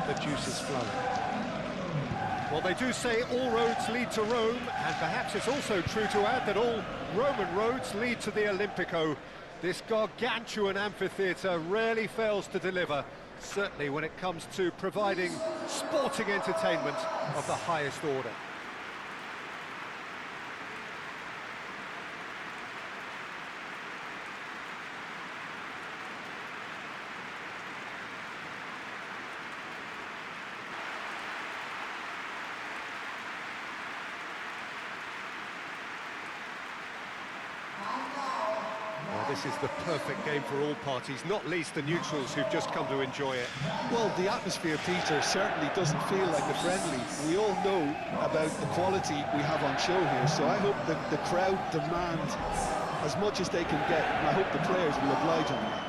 the juices flowing. Well, they do say all roads lead to Rome, and perhaps it's also true to add that all Roman roads lead to the Olimpico. This gargantuan amphitheatre rarely fails to deliver, certainly when it comes to providing sporting entertainment of the highest order. This is the perfect game for all parties, not least the neutrals who've just come to enjoy it. Well, the atmosphere, Peter, certainly doesn't feel like a friendly. We all know about the quality we have on show here, so I hope that the crowd demand as much as they can get, and I hope the players will oblige on that.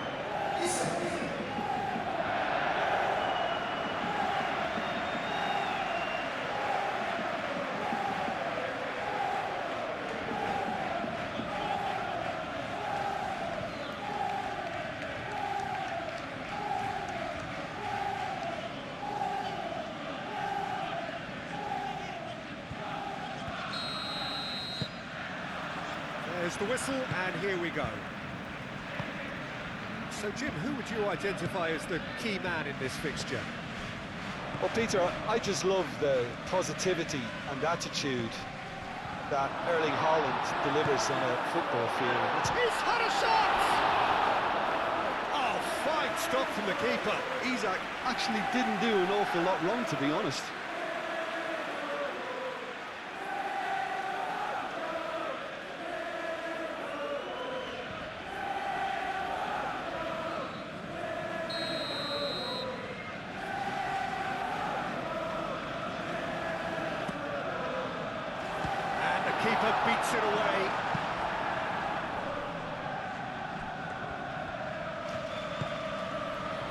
There's the whistle, and here we go. So, Jim, who would you identify as the key man in this fixture? Well, Peter, I just love the positivity and attitude that Erling Haaland delivers on a football field. He's had a shot! Oh, fine stop from the keeper. He's actually didn't do an awful lot wrong, to be honest. Keeper beats it away.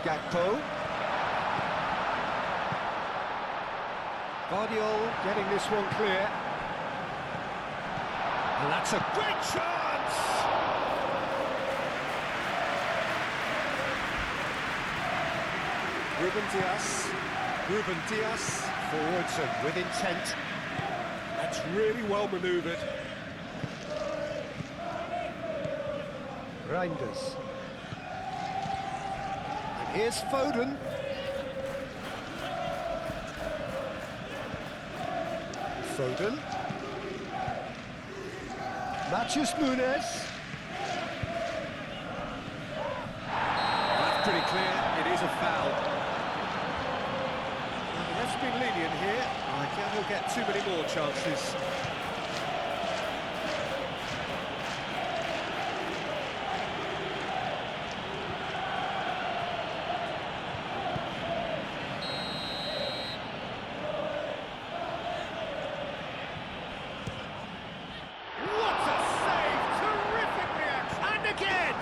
Gakpo. Guardiola getting this one clear. And that's a great chance! Ruben Dias forwards and with intent. That's really well manoeuvred. Reinders. And here's Foden. Foden. Matheus Nunes. That's pretty clear, it is a foul. The ref's been lenient here. I doubt he'll get too many more chances. What a save! Terrific reaction! And again!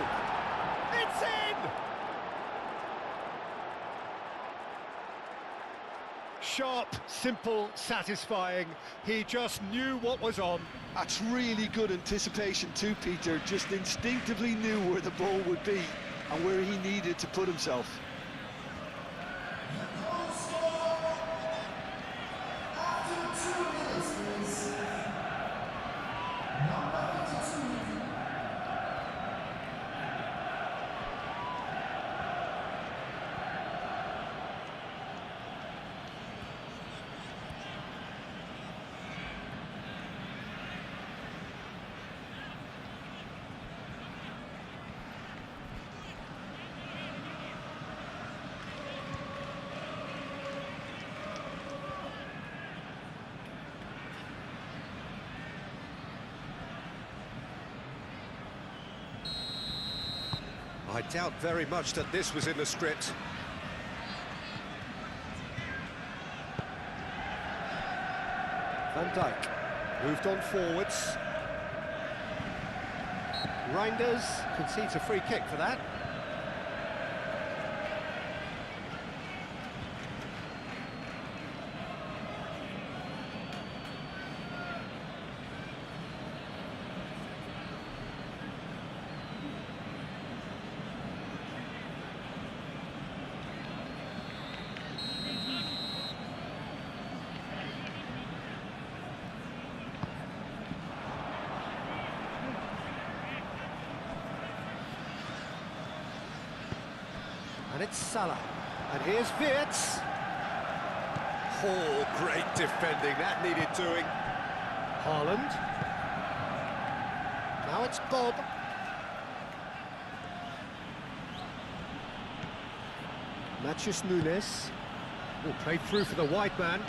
It's in! Sharp, simple, satisfying. He just knew what was on. That's really good anticipation too, Peter. Just instinctively knew where the ball would be and where he needed to put himself. I doubt very much that this was in the script. Van Dijk moved on forwards. Reinders concedes a free kick for that. it's Salah. And here's Wirtz. Oh, great defending, that needed doing. Haaland. Now it's Bob. Matheus Nunes. Will play through for the wide man.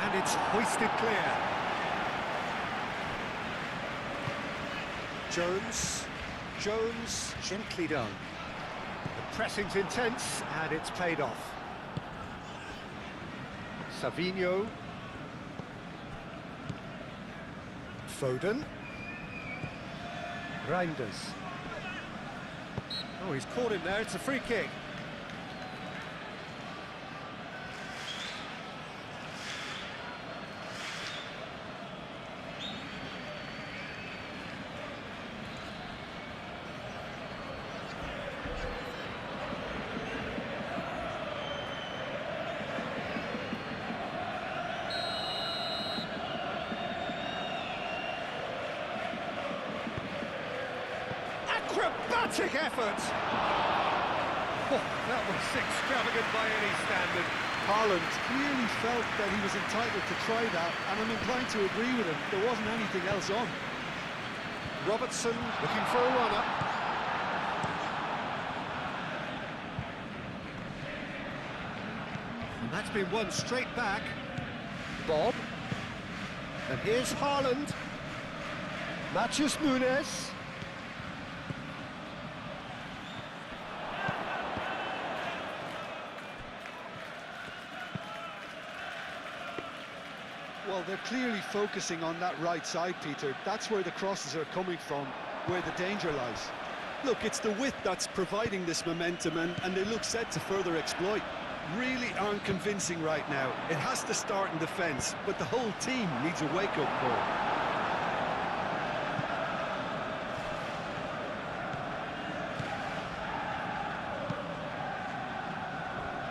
And it's hoisted clear. Jones, gently done. The pressing's intense, and it's paid off. Savinho. Foden. Reinders. Oh, he's caught him there, it's a free kick. Acrobatic effort! Oh, that was extravagant by any standard. Haaland clearly felt that he was entitled to try that, and I'm inclined to agree with him. There wasn't anything else on. Robertson looking for a runner. And that's been won straight back. Bob. And here's Haaland. Matheus Nunes. Well, they're clearly focusing on that right side, Peter. That's where the crosses are coming from, where the danger lies. Look, it's the width that's providing this momentum, and they look set to further exploit. Really aren't convincing right now. It has to start in defence, but the whole team needs a wake-up call.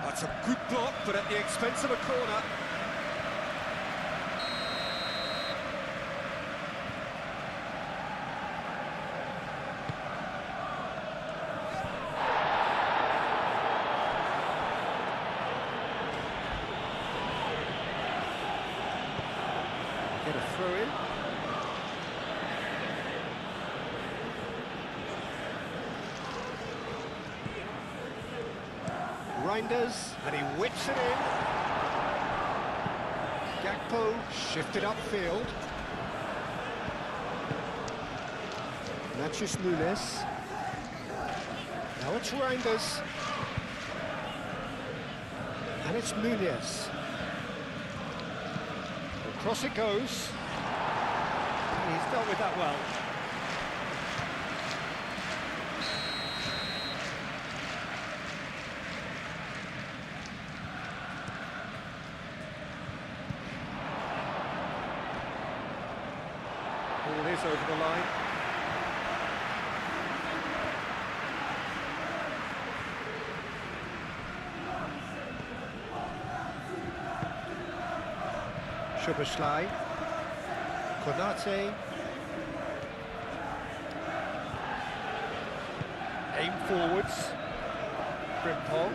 That's a good block, but at the expense of a corner. Get a throw in. Reinders, and he whips it in. Gakpo shifted upfield. Matheus Nunes. Now it's Reinders. And it's Nunes. Across it goes. He's dealt with that well. Ball is over the line. Szoboszlai, Konate, aim forwards, Frimpong,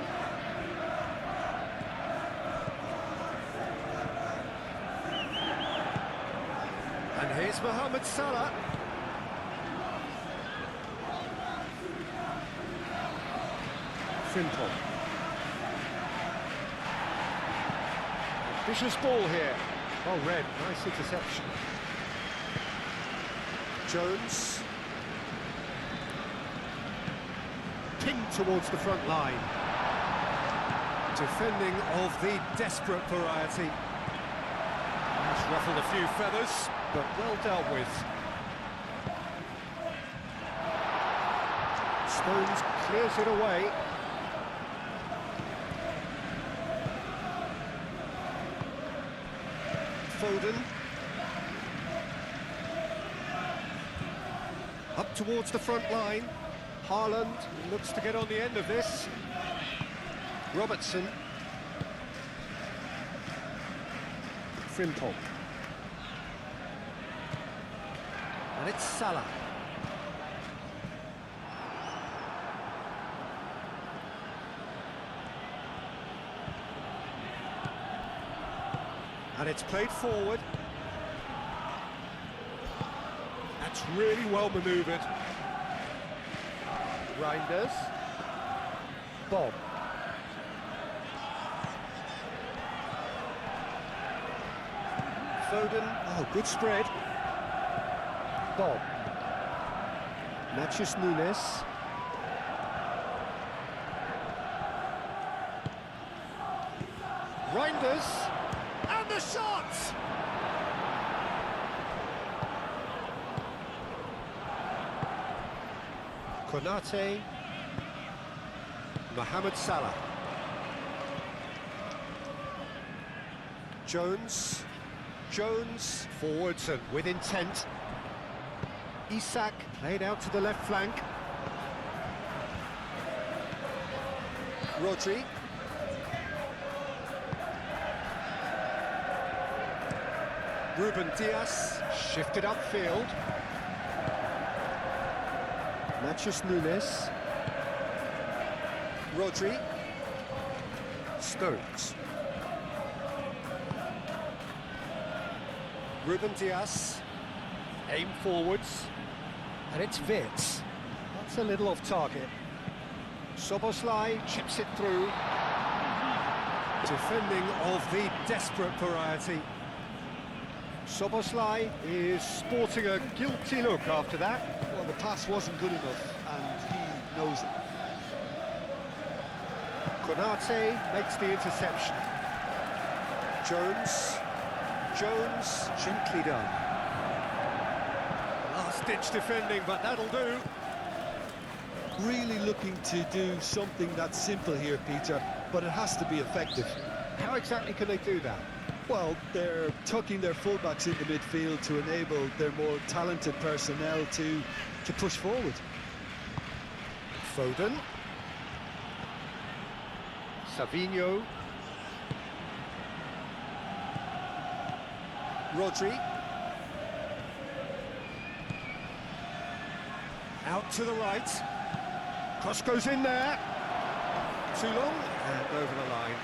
and here's Mohamed Salah. Frimpong. Vicious ball here. Well read, nice interception. Jones. Pinged towards the front line. Defending of the desperate variety. He's ruffled a few feathers, but well dealt with. Stones clears it away. Foden. Up towards the front line. Haaland looks to get on the end of this. Robertson. Frimpong. And it's Salah. And it's played forward. That's really well manoeuvred. Reinders. Bob. Foden. Oh, good spread. Bob. Matthews Nunes. Reinders. And the shot! Konate. Mohamed Salah. Jones. Jones forwards and with intent. Isak played out to the left flank. Rodri. Ruben Dias shifted upfield. Matthews Nunes. Rodri. Stones. Ruben Dias. Aim forwards. And it's Wirtz. That's a little off target. Szoboszlai chips it through. Defending of the desperate variety. Szoboszlai is sporting a guilty look after that. Well, the pass wasn't good enough, and he knows it. Konate makes the interception. Jones. Jones, gently done. Last-ditch defending, but that'll do. Really looking to do something that's simple here, Peter, but it has to be effective. How exactly can they do that? Well, they're tucking their fullbacks into midfield to enable their more talented personnel to push forward. Foden. Savinho. Rodri. Out to the right. Cross goes in there. Too long and over the line.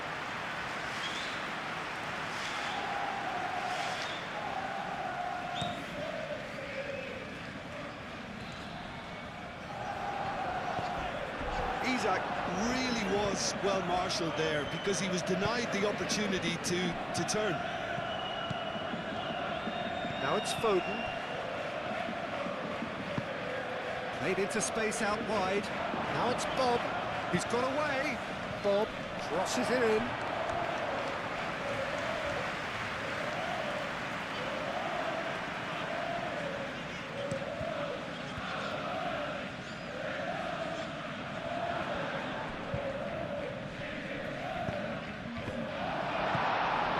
Isak really was well marshalled there because he was denied the opportunity to turn. Now it's Foden. Played into space out wide. Now it's Bob. He's got away. Bob crosses it in.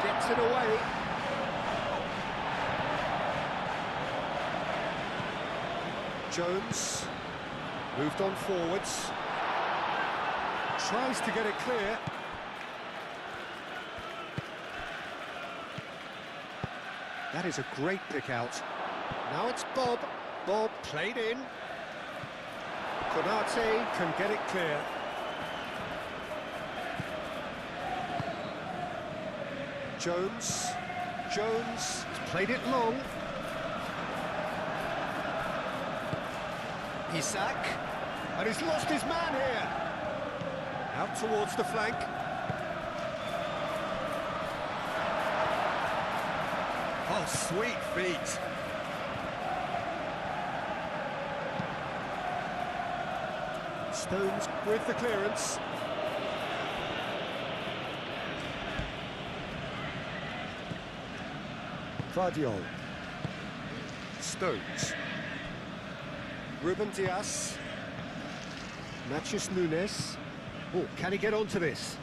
Gets it away. Jones moved on forwards, tries to get it clear. That is a great pick out. Now it's Bob. Bob played in. Konate can get it clear. Jones. Jones played it long. Isak, and he's lost his man here. Out towards the flank. Oh, sweet feet. Stones with the clearance. Vardiol. Stones. Ruben Dias. Matthews Nunes. Oh, can he get onto this?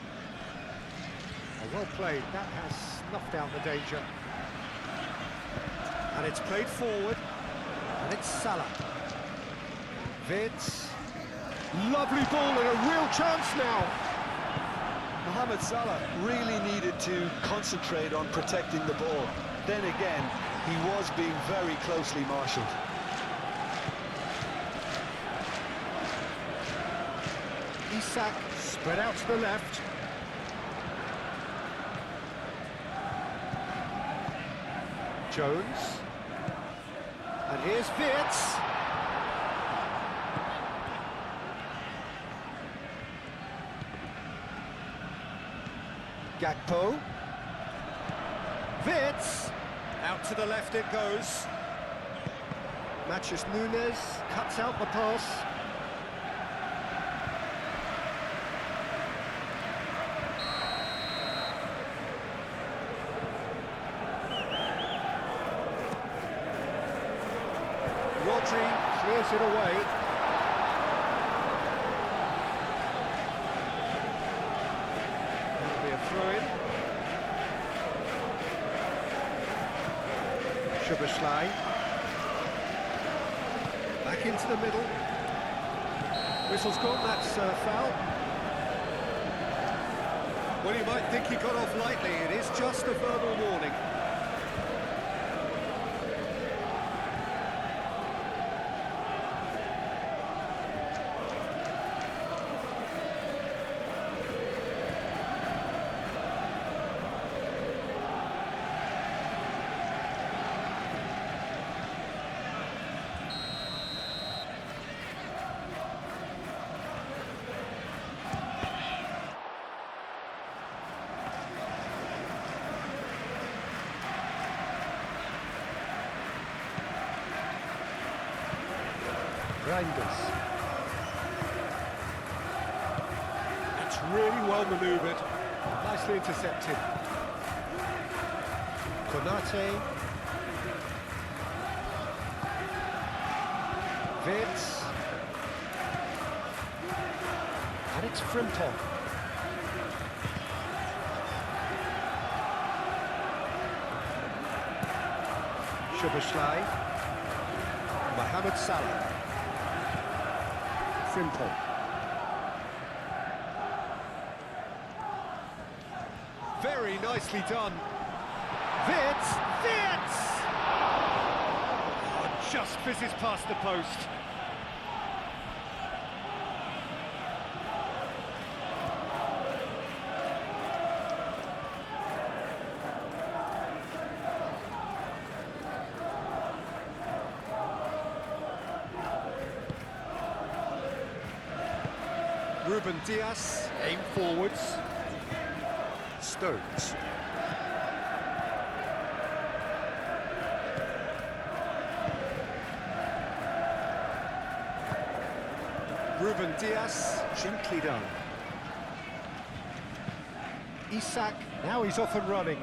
Oh, well played. That has snuffed out the danger. And it's played forward. And it's Salah. Wirtz. Lovely ball and a real chance now. Mohamed Salah really needed to concentrate on protecting the ball. Then again, he was being very closely marshalled. Isak spread out to the left. Jones. And here's Wirtz. Gakpo. Wirtz. Out to the left it goes. Matches Nunes cuts out the pass. Rodri clears it away. That'll be a throw-in. Szoboszlai. Back into the middle. Whistle's gone, that's foul. Well, you might think he got off lightly. It is just a verbal warning. Reinders. That's really well manoeuvred, nicely intercepted. Konate. Wirtz. And it's Frimpong. Szoboszlai. Mohamed Salah. Frimpong. Very nicely done. Wirtz! Oh, just fizzes past the post. Ruben Dias, aim forwards. Stones. Ruben Dias, gently done. Isak, now he's off and running.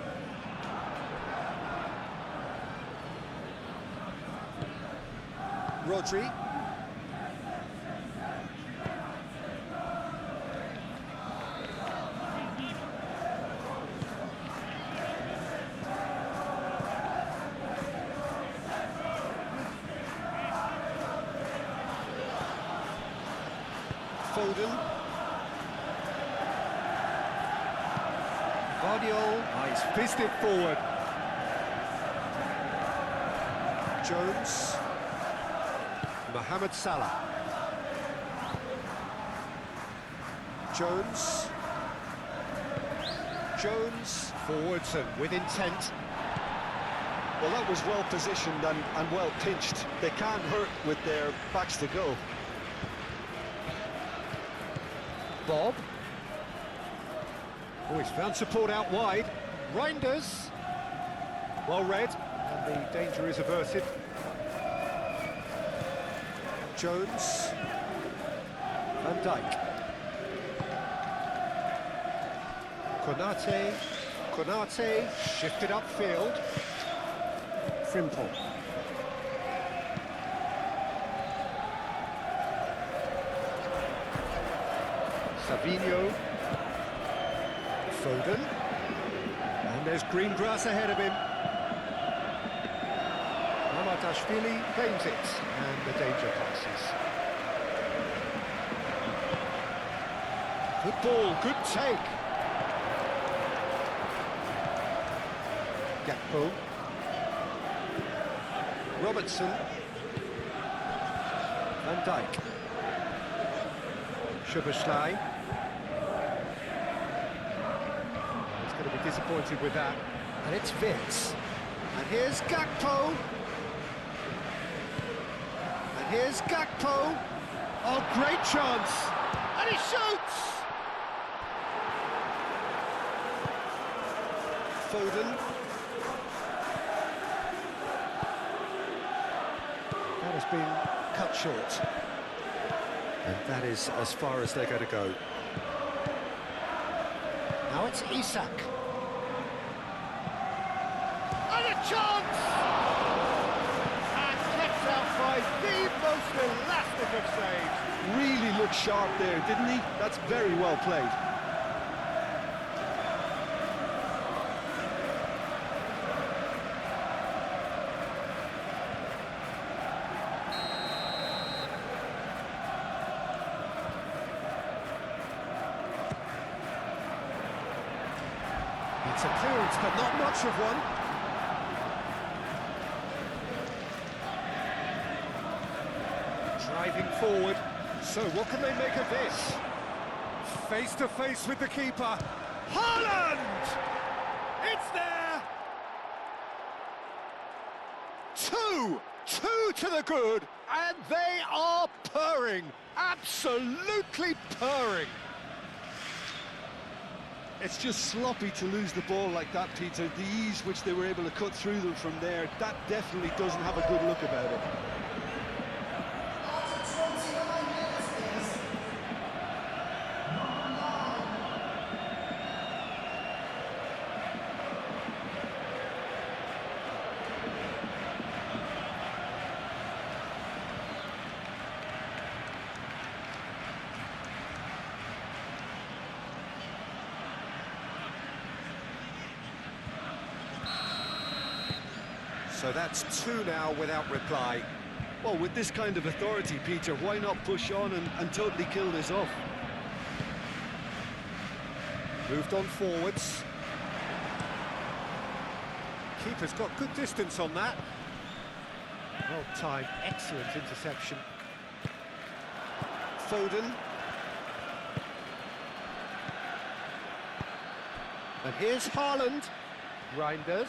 Rodri. Foden. Guardiola, he's fizzed it forward. Jones. Mohamed Salah. Jones. Jones. Forwards and with intent. Well, that was well positioned and well pinched. They can't hurt with their backs to go. Bob. Oh, he's found support out wide. Reinders. Well read, and the danger is averted. Jones. Van Dijk. Konate. Shifted upfield. Frimpong. Savinho. Foden. And there's green grass ahead of him. Mamardashvili claims it, and the danger passes. Good ball, good take. Gakpo. Robertson. Van Dijk. Szoboszlai. He's going to be disappointed with that. And it's Wirtz. And here's Gakpo. And here's Gakpo. Oh, great chance. And he shoots! Foden. That has been cut short. And that is as far as they're going to go. Now it's Isak. And a chance! And kept out by the most elastic of saves. Really looked sharp there, didn't he? That's very well played. It's a clearance, but not much of one. Driving forward. So what can they make of this? Face to face with the keeper. Haaland! It's there! Two to the good, and they are purring. Absolutely purring. It's just sloppy to lose the ball like that, Peter. The ease which they were able to cut through them from there, that definitely doesn't have a good look about it. So that's two now without reply. Well, with this kind of authority, Peter, why not push on and totally kill this off? Moved on forwards. Keeper's got good distance on that. Well timed, excellent interception. Foden. And here's Haaland. Reinders.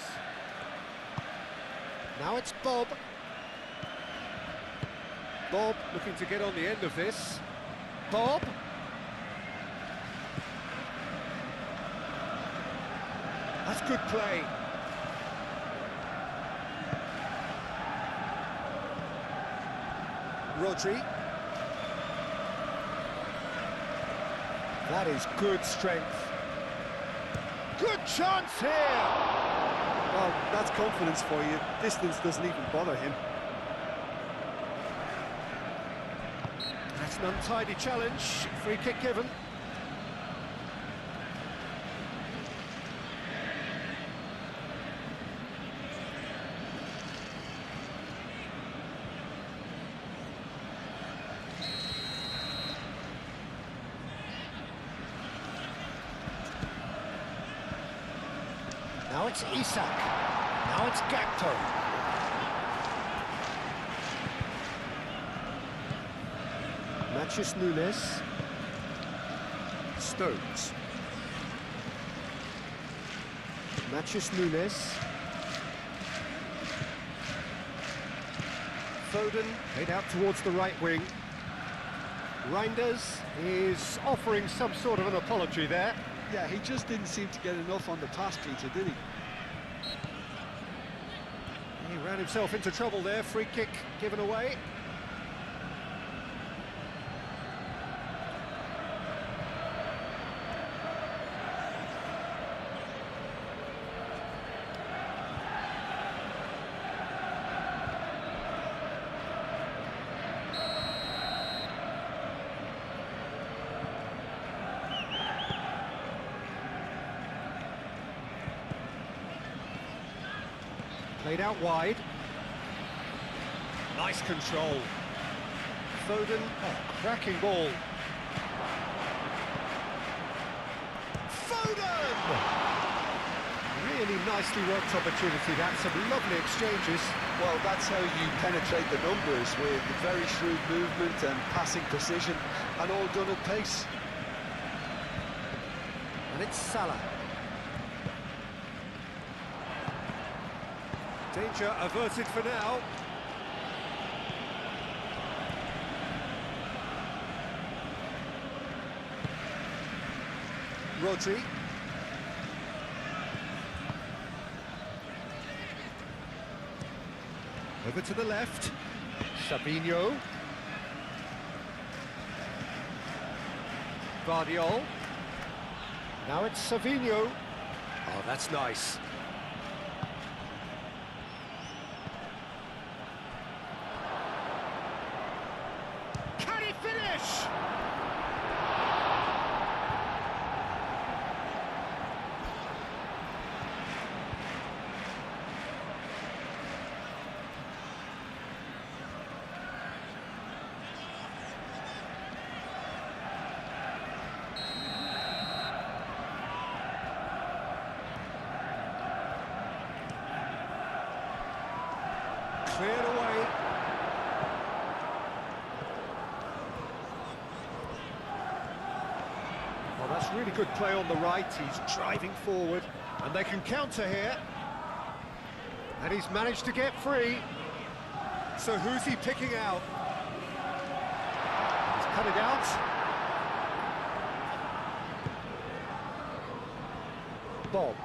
Now it's Bob. Bob looking to get on the end of this. Bob. That's good play. Rodri. That is good strength. Good chance here! Well, that's confidence for you. Distance doesn't even bother him. That's an untidy challenge. Free kick given. Now it's Isak. Now it's Gakpo. Matches Nunes. Stones. Matches Nunes. Foden played out towards the right wing. Reinders is offering some sort of an apology there. Yeah, he just didn't seem to get enough on the pass, Peter, did he? He ran himself into trouble there. Free kick given away. Played out wide. Nice control. Foden, cracking ball. Foden! Really nicely worked opportunity, that. Some lovely exchanges. Well, that's how you penetrate the numbers, with very shrewd movement and passing precision, and all done at pace. And it's Salah. Danger averted for now. Rodri. Over to the left. Sabinho. Guardiol. Now it's Savino. Oh, that's nice. Can he finish? Cleared away. Well, that's really good play on the right. He's driving forward, and they can counter here. And he's managed to get free. So who's he picking out? He's cut it out. Bob.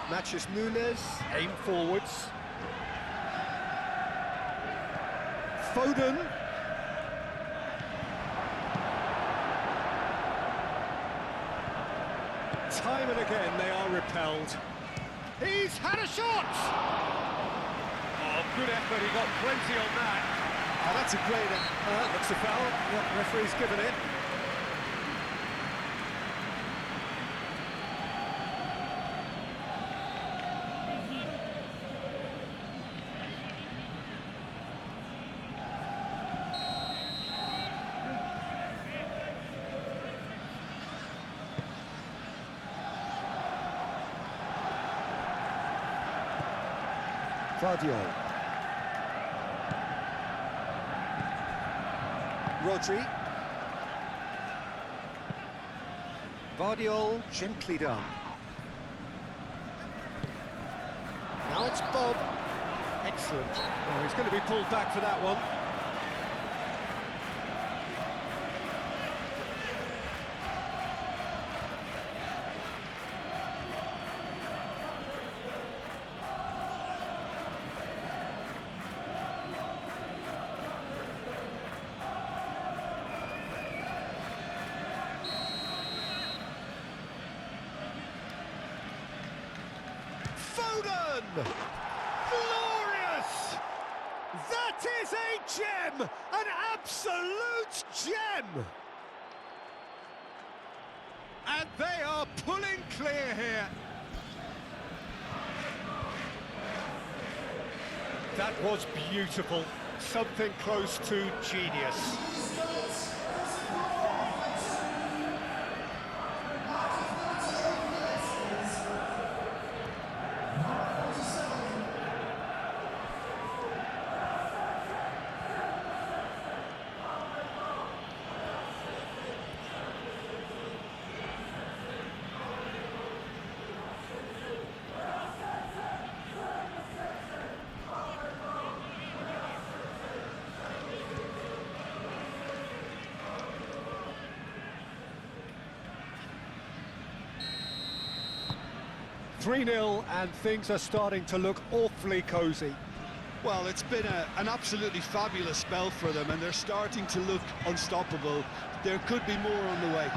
Matches Nunes, aim forwards. Foden. Time and again they are repelled. He's had a shot! Oh, good effort, he got plenty on that. Oh, that's a great effort. Looks a foul. Yep, referee's given it. Guardiol. Rodri. Guardiol, gently done. Now it's Bob. Excellent. Oh, he's going to be pulled back for that one. Foden! Glorious! That is a gem! An absolute gem! And they are pulling clear here. That was beautiful. Something close to genius. Three-0, and things are starting to look awfully cosy. Well, it's been an absolutely fabulous spell for them, and they're starting to look unstoppable. There could be more on the way.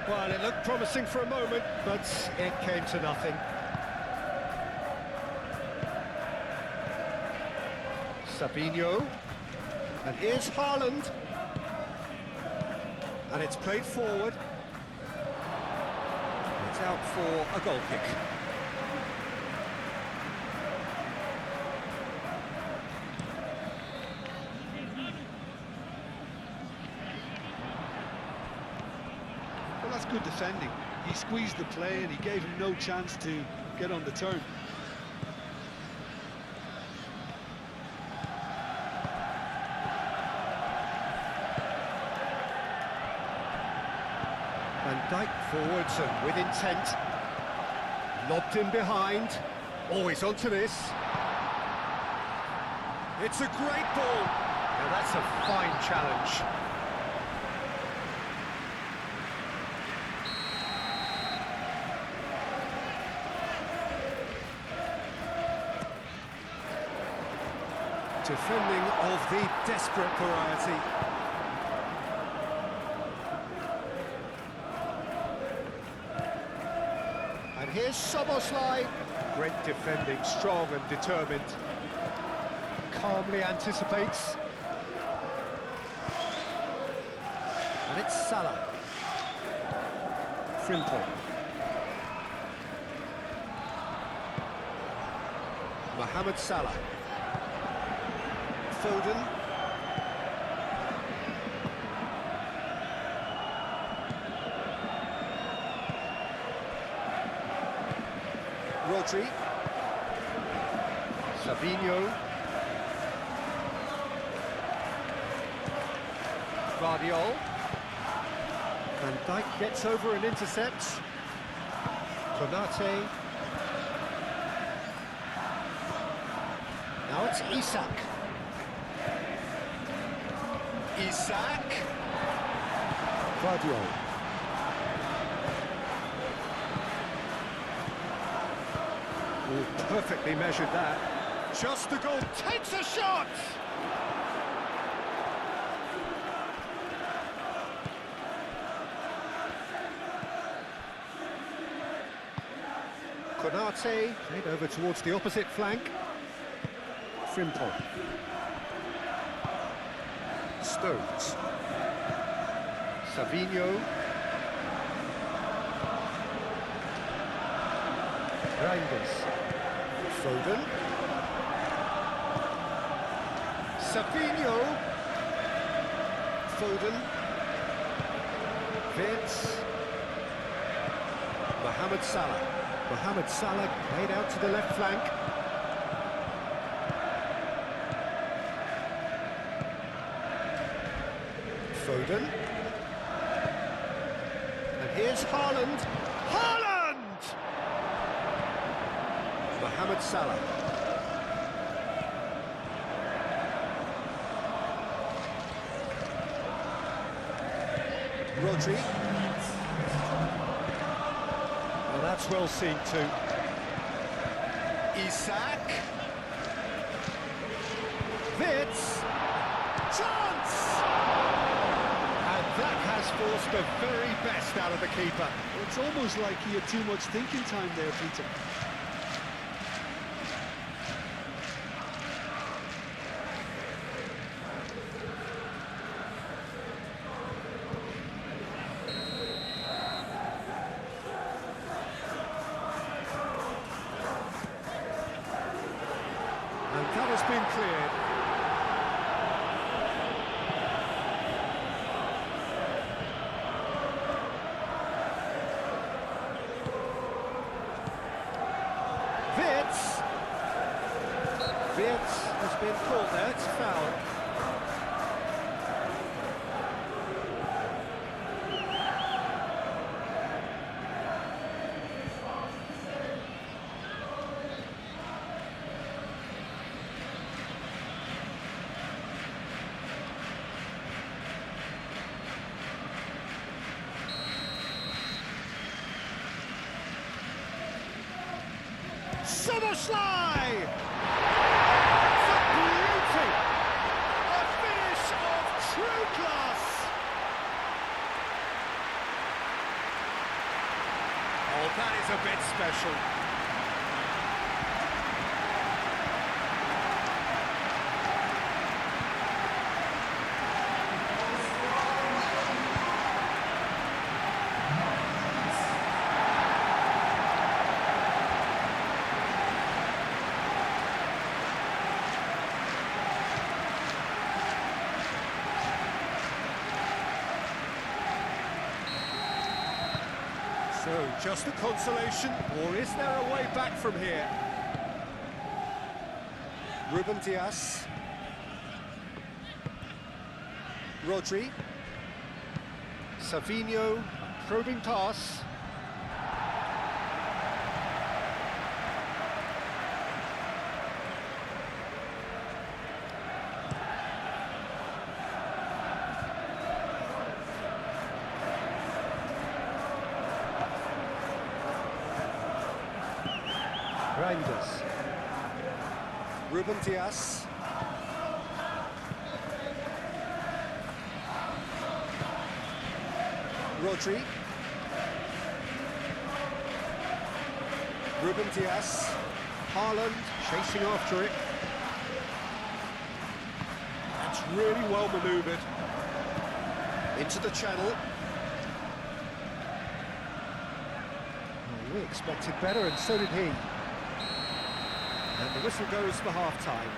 Well, it looked promising for a moment, but it came to nothing. Sabinho, and here's Haaland. And it's played forward. It's out for a goal kick. Well, that's good defending. He squeezed the play and he gave him no chance to get on the turn. Van Dijk forwards and with intent. Lobbed in behind. Oh, he's onto this. It's a great ball. Now that's a fine challenge. Defending of the desperate variety. And here's Soboslai. Great defending, strong and determined. Calmly anticipates. And it's Salah. Frimpong. Mohamed Salah. Foden. Rodri. Savinho. Guardiol. Van Dijk gets over and intercepts. Konate. Now it's Isak. Isak. Guardiol. Oh, perfectly measured that. Just the goal. Takes a shot! Konate, played over towards the opposite flank. Frimpong. Stones. Savinho. Reinders. Foden. Savinho. Foden. Vince. Mohamed Salah. Mohamed Salah played out to the left flank. Foden. And here's Haaland. Haaland! Mohamed Salah. Rodri. Well, that's well seen too. Isak. Vitz. Chance! And that has forced the very best out of the keeper. It's almost like he had too much thinking time there, Peter. And that has been cleared. Vitz has been caught there, it's foul. Soboslai! The beauty! A finish of true class! Oh, that is a bit special. So, just a consolation, or is there a way back from here? Ruben Dias. Rodri. Savinho, Probing pass. Reinders. Ruben Dias. Rodri. Ruben Dias. Haaland chasing after it. That's really well manoeuvred. Into the channel. Oh, we expected better, and so did he. And the whistle goes for half-time.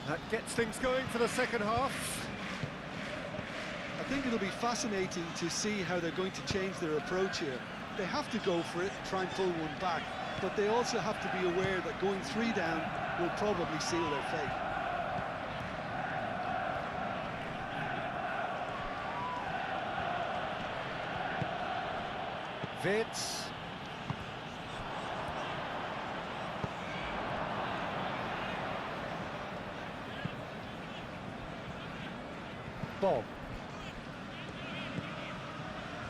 That gets things going for the second half. I think it'll be fascinating to see how they're going to change their approach here. They have to go for it, try and pull one back, but they also have to be aware that going 3 down will probably seal their fate. Vitz. Bob.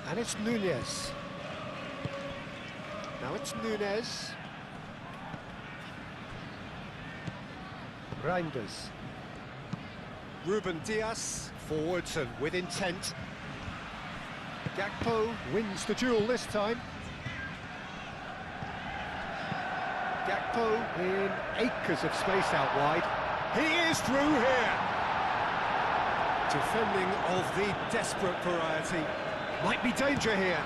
And it's Nunez. Now it's Nunez. Reinders. Ruben Dias. Forwards and with intent. Gakpo wins the duel this time. Gakpo in acres of space out wide. He is through here. Defending of the desperate variety. Might be danger here.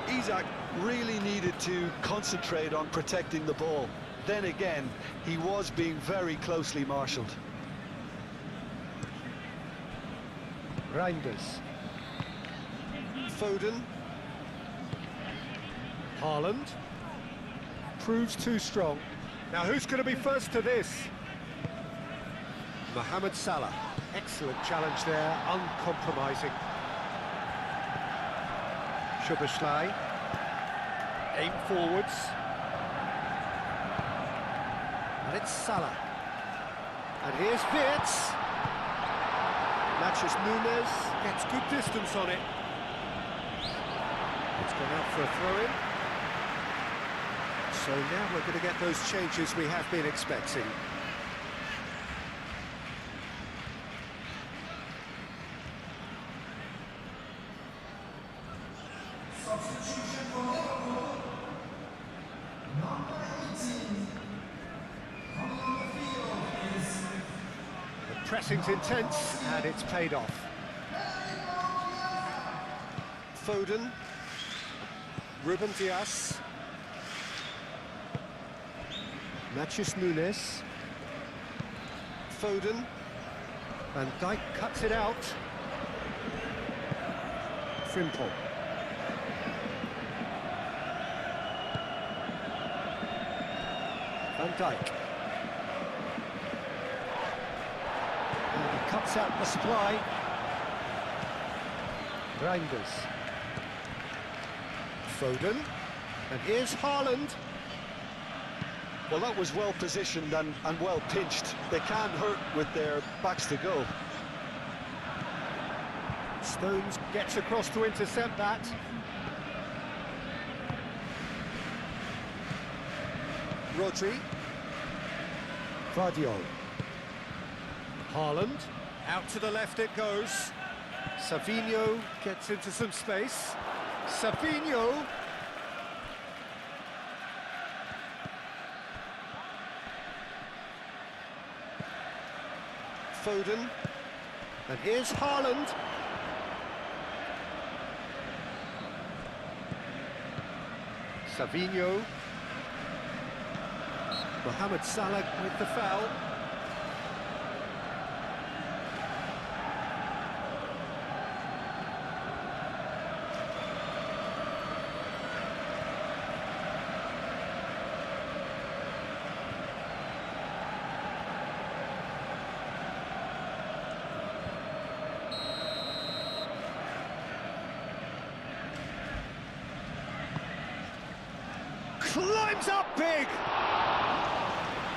Isak really needed to concentrate on protecting the ball. Then again, he was being very closely marshalled. Reinders. Foden. Haaland. Proves too strong. Now who's going to be first to this? Mohamed Salah. Excellent challenge there, uncompromising. Szoboszlai. Aim forwards. And it's Salah. And here's Vitz. Matches Nunez. Gets good distance on it. It's gone out for a throw-in. So now we're going to get those changes we have been expecting. Substitution for Liverpool, number 18. Coming on the field is... The pressing's intense, and it's paid off. Foden. Ruben Dias. Matches Nunez. Foden. Van Dijk cuts it out. Frimpong. Van Dijk. And he cuts out the supply. Reinders. Foden. And here's Haaland. Well, that was well positioned and well pinched. They can't hurt with their backs to goal. Stones gets across to intercept that. Rodri. Vardiol. Haaland. Out to the left it goes. Savinho gets into some space. Savinho. Foden. And here's Haaland. Savinho. Mohamed Salah with the foul. climbs up big!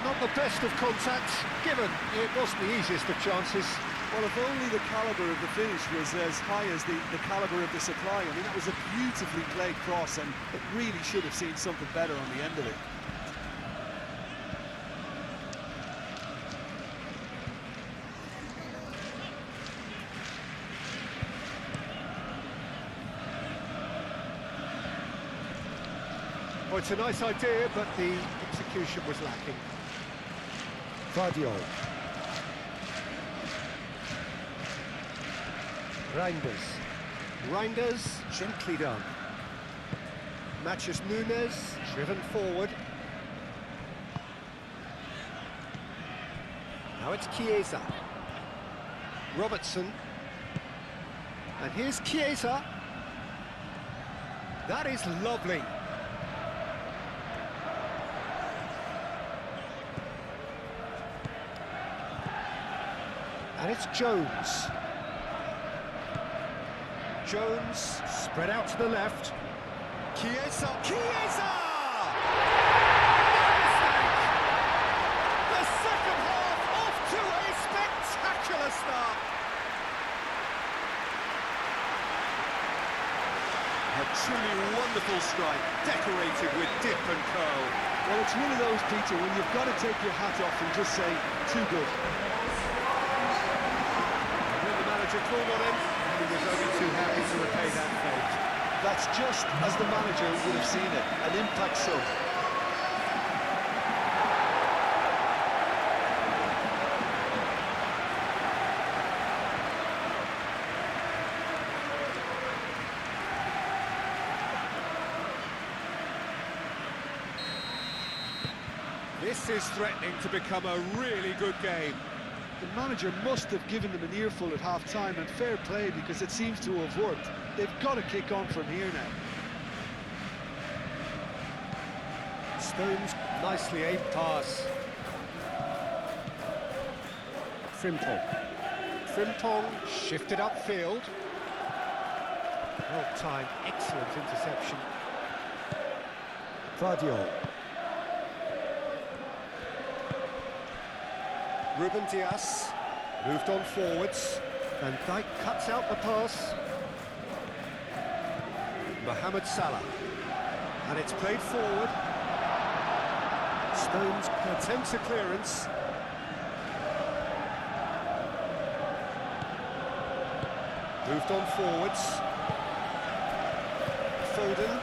Not the best of contacts, given it wasn't the easiest of chances. Well, if only the calibre of the finish was as high as the calibre of the supply. I mean, that was a beautifully played cross, and it really should have seen something better on the end of it. Well, it's a nice idea, but the execution was lacking. Vardiol. Reinders, gently done. Matches Nunes, driven forward. Now it's Chiesa. Robertson. And here's Chiesa. That is lovely. And it's Jones. Jones, spread out to the left. Chiesa! Chiesa! No mistake! The second half off to a spectacular start. A truly wonderful strike, decorated with dip and curl. Well, it's one of those, Peter, when you've got to take your hat off and just say, too good. When the manager called on him, he was only too happy to repay that fate. That's just as the manager would have seen it, an impact sub. This is threatening to become a really good game. The manager must have given them an earful at half-time, and fair play, because it seems to have worked. They've got to kick on from here now. Stones, nicely aimed pass. Frimpong shifted upfield. Well timed, excellent interception. Vardiol. Ruben Dias moved on forwards. Van Dijk cuts out the pass. Mohamed Salah. And it's played forward. Stones attempts a clearance. Moved on forwards. Foden.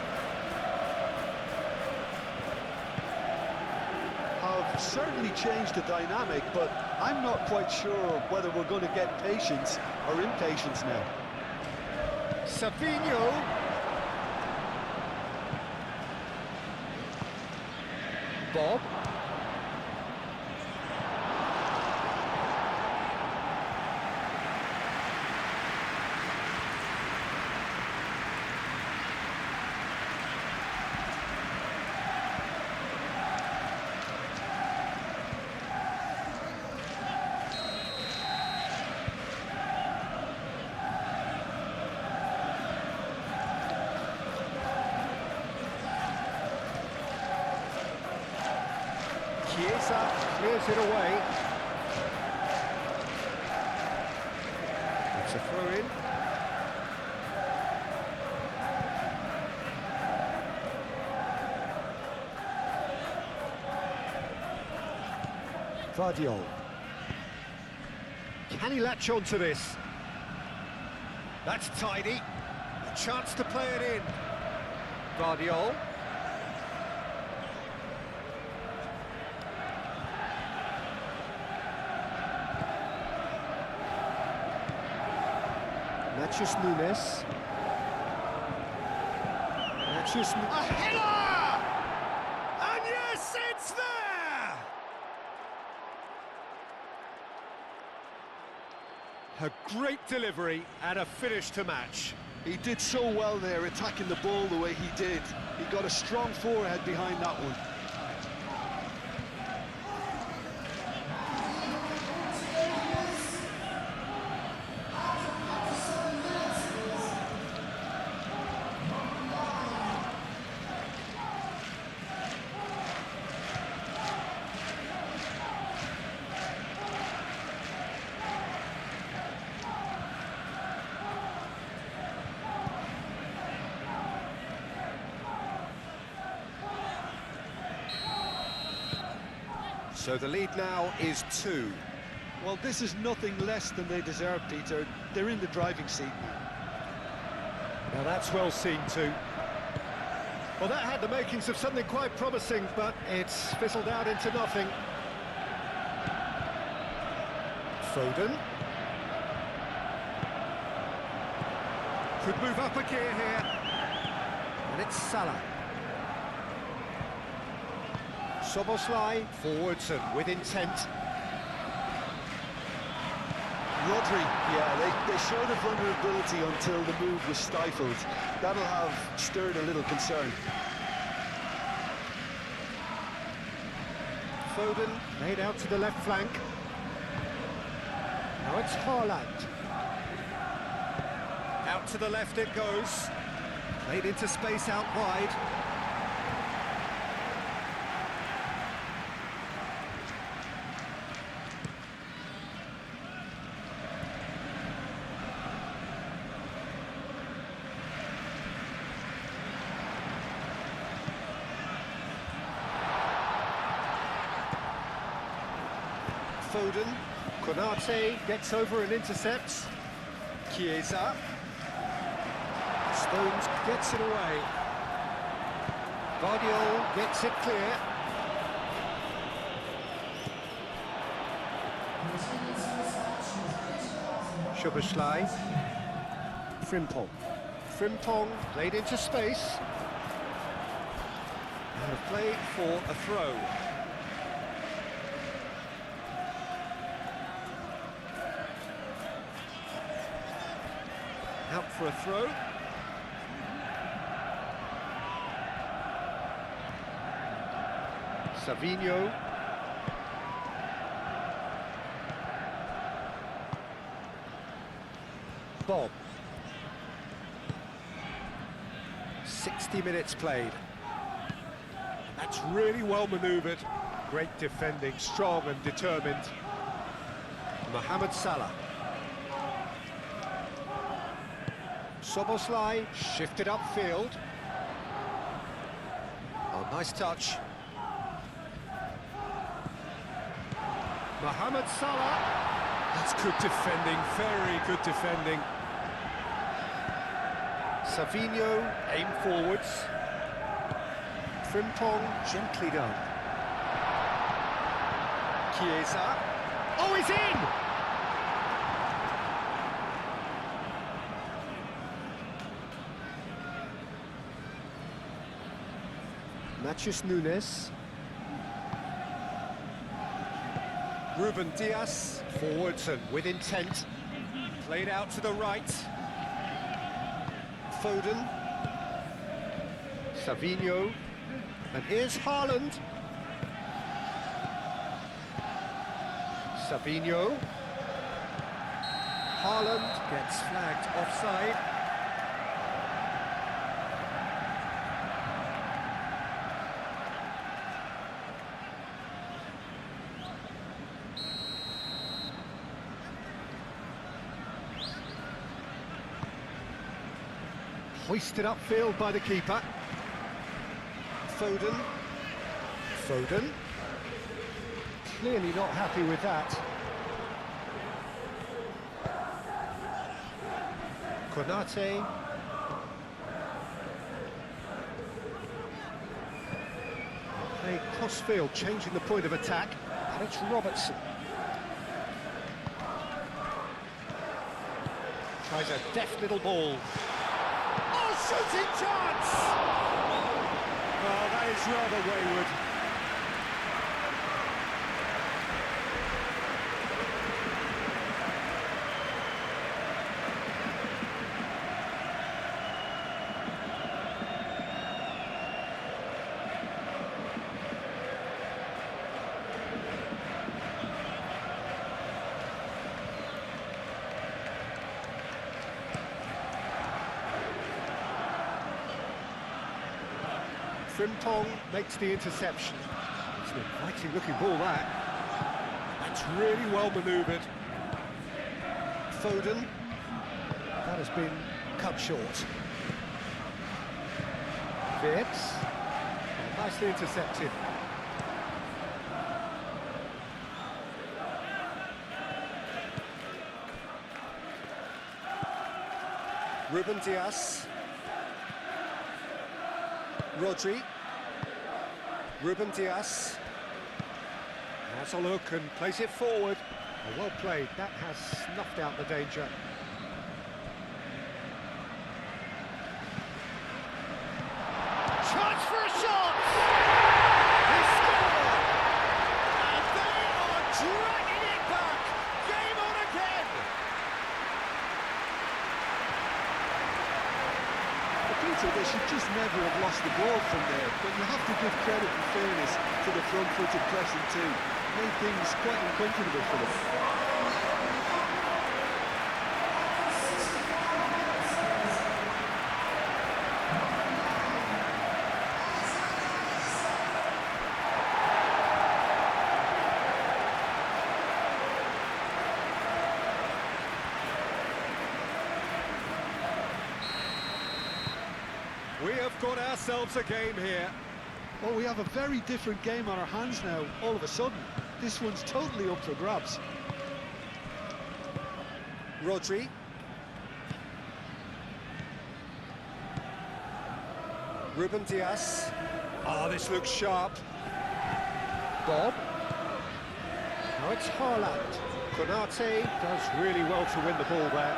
Have certainly changed the dynamic, but I'm not quite sure whether we're going to get patience or impatience now. Savinho. Bob. Chiesa clears it away. It's a throw-in. Vardiol. Can he latch on to this? That's tidy. A chance to play it in. Guardiola. Matches Nunes. Matches A header! And yes, it's there! A great delivery and a finish to match. He did so well there, attacking the ball the way he did. He got a strong forehead behind that one. So the lead now is 2. Well, this is nothing less than they deserve, Peter. They're in the driving seat now. Now that's well seen too. Well, that had the makings of something quite promising, but it's fizzled out into nothing. Foden. Could move up a gear here. And it's Salah. Szoboszlai forwards and with intent. Rodri, yeah, they showed a vulnerability until the move was stifled. That'll have stirred a little concern. Foden made out to the left flank. Now it's Haaland. Out to the left it goes. Played into space out wide. Foden, Konate gets over and intercepts. Chiesa. Stones gets it away. Guardiola gets it clear. Szoboszlai. Frimpong. Frimpong played into space. And a play for a throw. Out for a throw. Savinho. Bob. 60 minutes played. That's really well manoeuvred. Great defending, strong and determined. Mohamed Salah. Szoboszlai shifted upfield. Oh, nice touch. Mohamed Salah. That's good defending, very good defending. Savinho, aim forwards. Frimpong, gently done. Chiesa. Oh, he's in! Matheus Nunes. Ruben Dias, forwards and with intent. Played out to the right. Foden. Savinho. And here's Haaland. Savinho. Haaland gets flagged offside. Hoisted upfield by the keeper. Foden. Foden. Clearly not happy with that. Konate. Play crossfield, changing the point of attack. And it's Robertson. Tries a deft little ball. Shooting chance! Oh, that is rather wayward. Frimpong makes the interception. It's an inviting looking ball, that. That's really well manoeuvred. Foden. That has been cut short. Wirtz. Nicely intercepted. Ruben Dias. Rodri. Ruben Dias. Has a look and plays it forward. Oh, well played. That has snuffed out the danger. Chance for a shot! He scored! And they are dragging it back! Game on again! Peter, they should just never have lost the ball from there, but you have to give credit and fairness to the front-footed pressing too. Made things quite uncomfortable for them. We have got ourselves a game here. Well, we have a very different game on our hands now, all of a sudden. This one's totally up for grabs. Rodri. Ruben Dias. Ah, this looks sharp. Bob. Now it's Haaland. Konate does really well to win the ball there.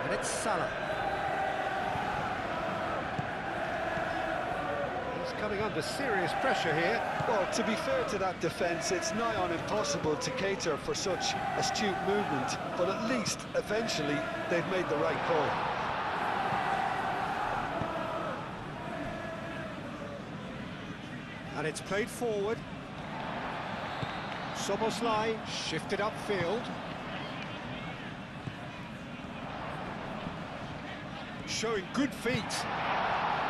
And it's Salah. Coming under serious pressure here. Well, to be fair to that defence, it's nigh on impossible to cater for such astute movement, but at least, eventually, they've made the right call. And it's played forward. Szoboszlai shifted upfield. Showing good feet.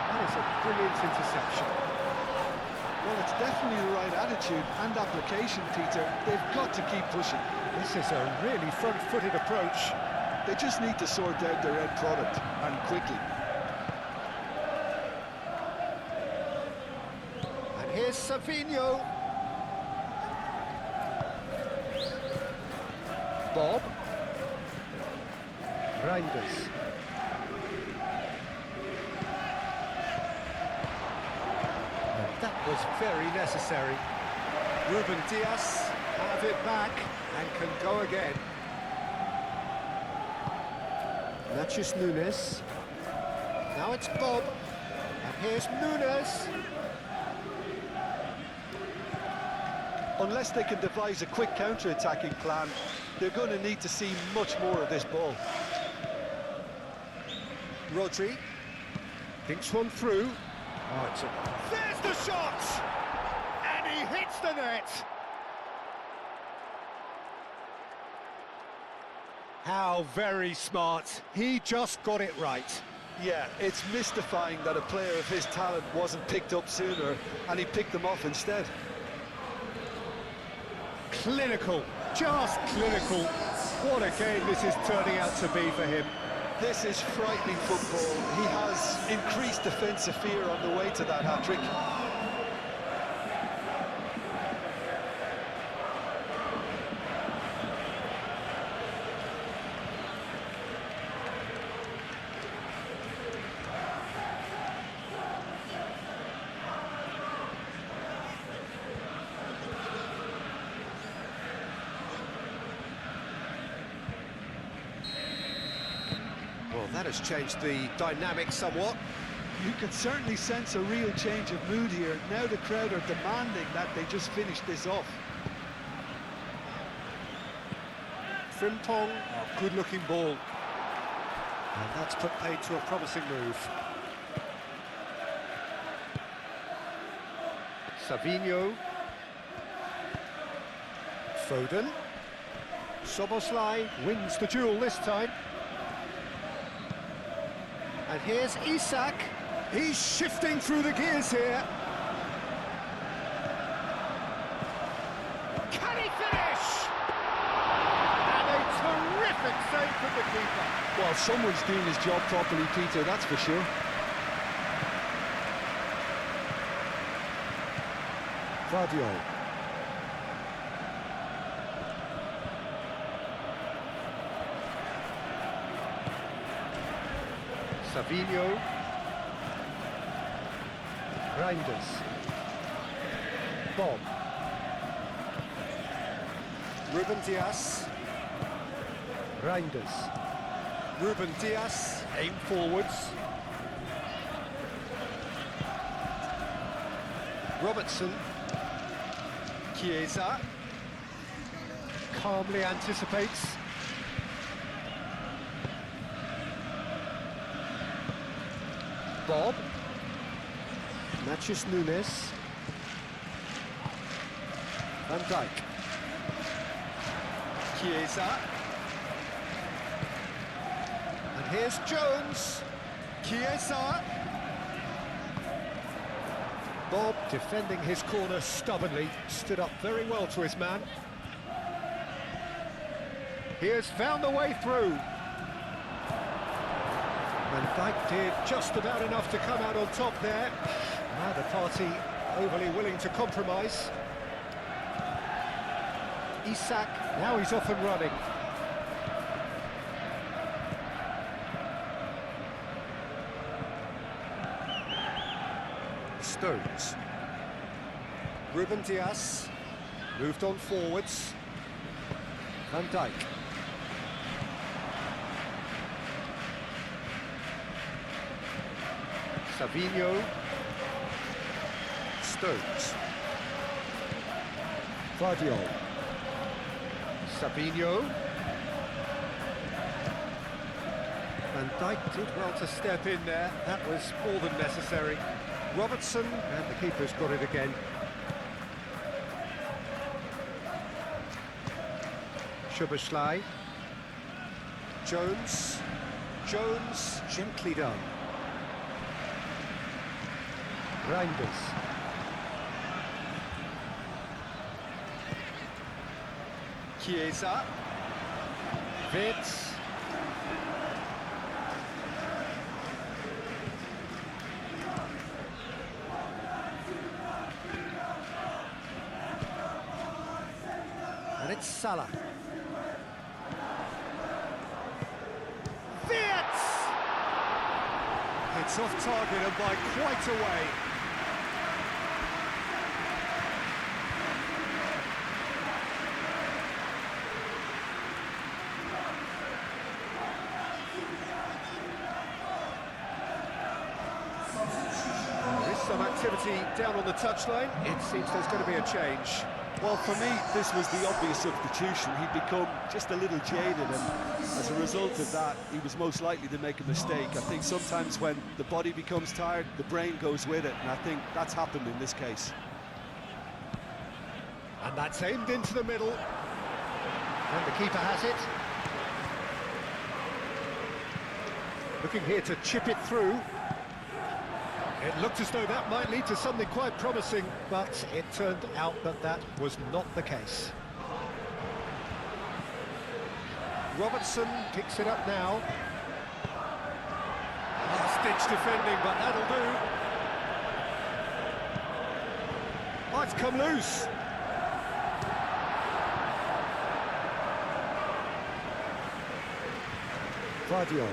That is a brilliant interception. Well, it's definitely the right attitude and application, Peter. They've got to keep pushing. This is a really front-footed approach. They just need to sort out their end product, and quickly. And here's Savinho. Bob. Reinders. That was very necessary. Ruben Dias have it back and can go again. Nachis Nunes. Now it's Bob. And here's Nunes. Unless they can devise a quick counter-attacking plan, they're going to need to see much more of this ball. Rodri. Thinks one through. Oh, it's a... There's the shot! And he hits the net! How very smart. He just got it right. Yeah, it's mystifying that a player of his talent wasn't picked up sooner, and he picked them off instead. Clinical, just clinical. What a game this is turning out to be for him. This is frightening football. He has increased defensive fear on the way to that hat-trick. Well, that has changed the dynamic somewhat. You can certainly sense a real change of mood here. Now the crowd are demanding that they just finish this off. Frimpong, a good-looking ball. And that's put paid to a promising move. Savinho. Foden. Szoboszlai wins the duel this time. And here's Isak. He's shifting through the gears here. Can he finish? And a terrific save from the keeper. Well, someone's doing his job properly, Peter, that's for sure. Vardiol. Savinho. Reinders. Bob. Ruben Dias. Reinders. Ruben Dias. Aim forwards. Robertson. Chiesa. Calmly anticipates. Bob. Matthews Nunes. Van Dijk. Chiesa. And here's Jones. Chiesa. Bob defending his corner stubbornly, stood up very well to his man. He has found the way through. Van Dijk did just about enough to come out on top there. Neither party overly willing to compromise. Isak, now he's off and running. Stones. Ruben Dias. Moved on forwards. Van Dijk. Savinho. Stones. Guardiola. Savinho. Van Dijk did well to step in there. That was more than necessary. Robertson, and the keeper's got it again. Szoboszlai. Jones. Jones. Gently done. Reinders. Chiesa. Wits. And it's Salah. Wits! It's off target and by quite a way. There is some activity down on the touchline. It seems there's going to be a change. Well, for me, this was the obvious substitution. He'd become just a little jaded, and as a result of that, he was most likely to make a mistake. I think sometimes when the body becomes tired, the brain goes with it, and I think that's happened in this case. And that's aimed into the middle. And the keeper has it. Looking here to chip it through. It looked as though that might lead to something quite promising, but it turned out that that was not the case. Robertson picks it up now. Last-ditch defending, but that'll do. Oh, it's come loose. Guardiola.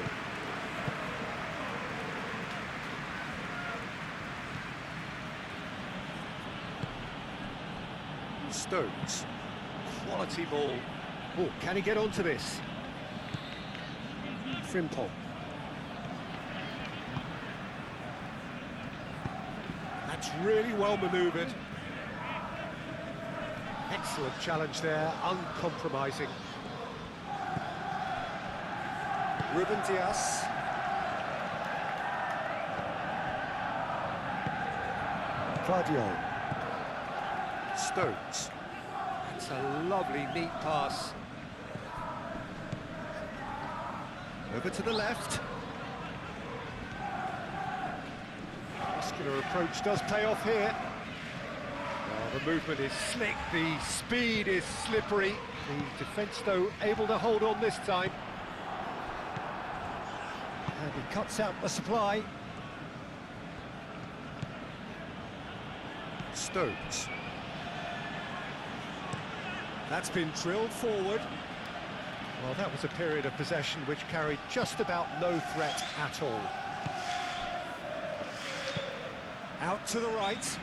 Stones. Quality ball. Oh, can he get onto this? Frimpong. That's really well manoeuvred. Excellent challenge there, uncompromising. Ruben Dias. Guardiola. Stones. It's a lovely, neat pass. Over to the left. Muscular approach does pay off here. Oh, the movement is slick, the speed is slippery. The defence, though, able to hold on this time. And he cuts out the supply. Stones. That's been drilled forward. Well, that was a period of possession which carried just about no threat at all. Out to the right.